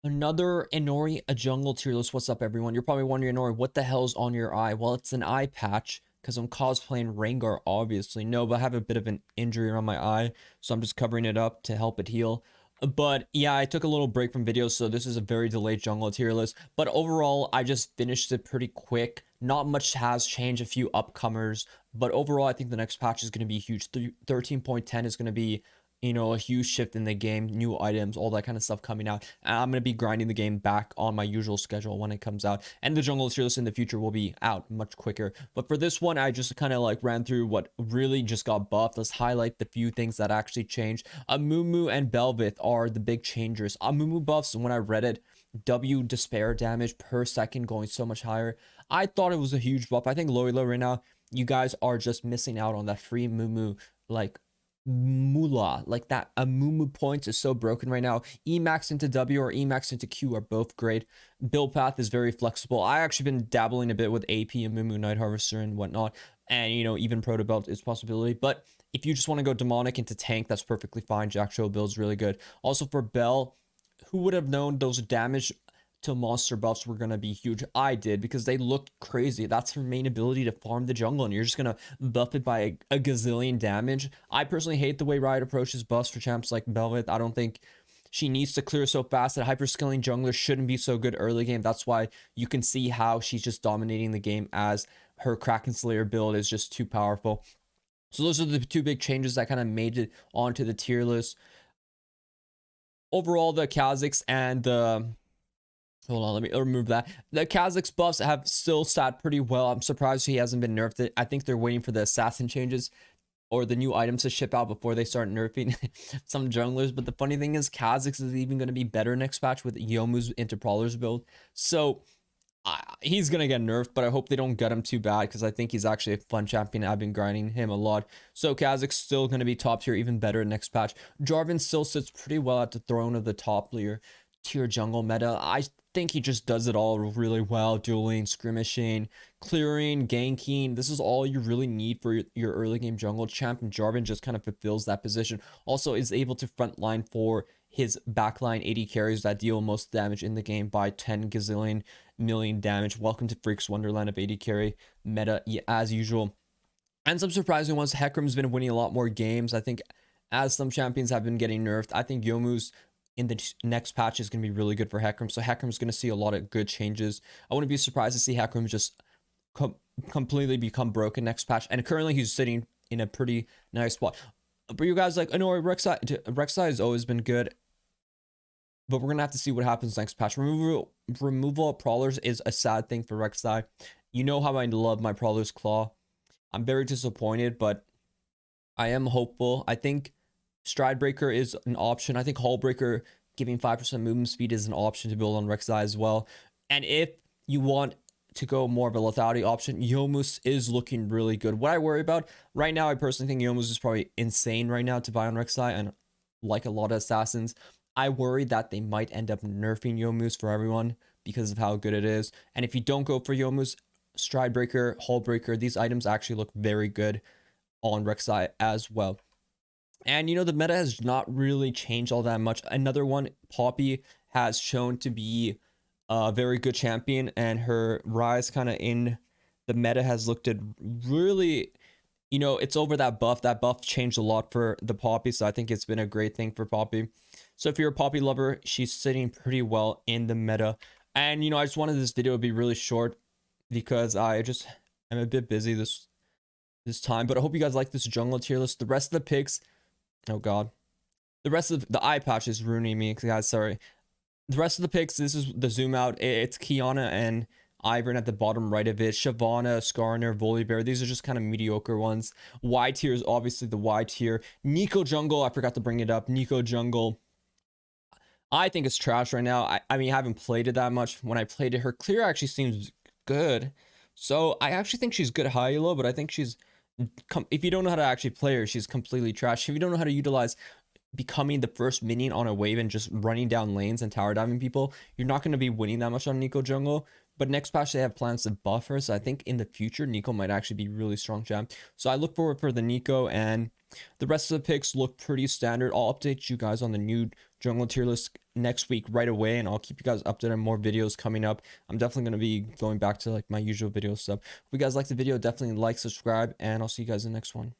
Another Inori, a jungle tier list. What's up, everyone? You're probably wondering, Inori, what the hell's on your eye? Well, it's an eye patch because I'm cosplaying Rengar, obviously. No, but I have a bit of an injury around my eye, so I'm just covering it up to help it heal. But yeah, I took a little break from videos, so this is a very delayed jungle tier list. But overall, I just finished it pretty quick. Not much has changed, a few upcomers. But overall, I think the next patch is going to be huge. 13.10 is going to be a huge shift in the game, new items, all that kind of stuff coming out. And I'm going to be grinding the game back on my usual schedule when it comes out. And the jungle tier list in the future will be out much quicker. But for this one, I just kind of like ran through what really just got buffed. Let's highlight the few things that actually changed. Amumu and Bel'veth are the big changers. Amumu buffs, when I read it, W despair damage per second going so much higher. I thought it was a huge buff. I think Low right now, you guys are just missing out on that free Mumu, like moolah, like that Amumu points is so broken right now. Emax into W or Emax into Q are both great. Build path is very flexible. I actually been dabbling a bit with AP and Amumu Night Harvester and whatnot, and even Proto Belt is a possibility. But if you just want to go demonic into tank, that's perfectly fine. Jack Show build's really good. Also for Bell, who would have known those damage to monster buffs were going to be huge? I did, because they looked crazy. That's her main ability, to farm the jungle, and you're just going to buff it by a gazillion damage. I personally hate the way Riot approaches buffs for champs like Bel'veth. I don't think she needs to clear so fast. That hyperscaling jungler shouldn't be so good early game. That's why you can see how she's just dominating the game, as her Kraken Slayer build is just too powerful. So those are the two big changes that kind of made it onto the tier list. Overall, the Kha'Zix and the hold on, let me remove that. The Kha'Zix buffs have still sat pretty well. I'm surprised he hasn't been nerfed. I think they're waiting for the assassin changes or the new items to ship out before they start nerfing some junglers. But the funny thing is, Kha'Zix is even going to be better next patch with Yomu's into Prowler's build. So he's going to get nerfed, but I hope they don't gut him too bad, because I think he's actually a fun champion. I've been grinding him a lot. So Kha'Zix still going to be top tier, even better next patch. Jarvan still sits pretty well at the throne of the top tier jungle meta. I think he just does it all really well. Dueling, skirmishing, clearing, ganking. This is all you really need for your early game jungle champ, and Jarvan just kind of fulfills that position. Also is able to frontline for his backline 80 carries that deal most damage in the game by 10 gazillion million damage. Welcome to Freak's Wonderland of 80 carry meta, as usual. And some surprising ones. Hecarim's been winning a lot more games. I think as some champions have been getting nerfed, I think Yomu's in the next patch is going to be really good for Hecarim. So Hecarim's going to see a lot of good changes. I wouldn't be surprised to see Hecarim just completely become broken next patch. And currently he's sitting in a pretty nice spot. But you guys like, Inori, Rek'sai has always been good, but we're going to have to see what happens next patch. Removal of Prowlers is a sad thing for Rek'sai. You know how I love my Prowler's Claw. I'm very disappointed, but I am hopeful. I think Stride Breaker is an option. I think Hull Breaker giving 5% movement speed is an option to build on Rek'sai as well. And if you want to go more of a lethality option, Yomus is looking really good. What I worry about right now, I personally think Yomus is probably insane right now to buy on Rek'sai, and like a lot of assassins, I worry that they might end up nerfing Yomus for everyone because of how good it is. And if you don't go for Yomus, Stride Breaker, Hull Breaker, these items actually look very good on Rek'sai as well. And the meta has not really changed all that much. Another one, Poppy, has shown to be a very good champion, and her rise kind of in the meta has looked at really, it's over that buff. That buff changed a lot for the Poppy, so I think it's been a great thing for Poppy. So if you're a Poppy lover, she's sitting pretty well in the meta. And I just wanted this video to be really short because I'm a bit busy this time, but I hope you guys like this jungle tier list. The rest of the picks, oh god, the rest of the eye patch is ruining me, guys, sorry. The rest of the picks, this is the zoom out. It's Kiana and Ivern at the bottom right of it. Shyvana, Skarner, Volibear. These are just kind of mediocre ones. Y tier is obviously the Y tier. Nico Jungle, I forgot to bring it up. Nico Jungle, I think it's trash right now. I mean, I haven't played it that much. When I played it, her clear actually seems good. So I actually think she's good high elo, but I think she's, if you don't know how to actually play her, she's completely trash. If you don't know how to utilize becoming the first minion on a wave and just running down lanes and tower diving people, you're not going to be winning that much on Nico Jungle. But next patch they have plans to buff her, so I think in the future Nico might actually be really strong champ. So I look forward for the Nico, and The rest of the picks look pretty standard. I'll update you guys on the new jungle tier list next week right away, and I'll keep you guys updated on more videos coming up. I'm definitely going to be going back to like my usual video stuff. If you guys like the video, definitely like, subscribe, and I'll see you guys in the next one.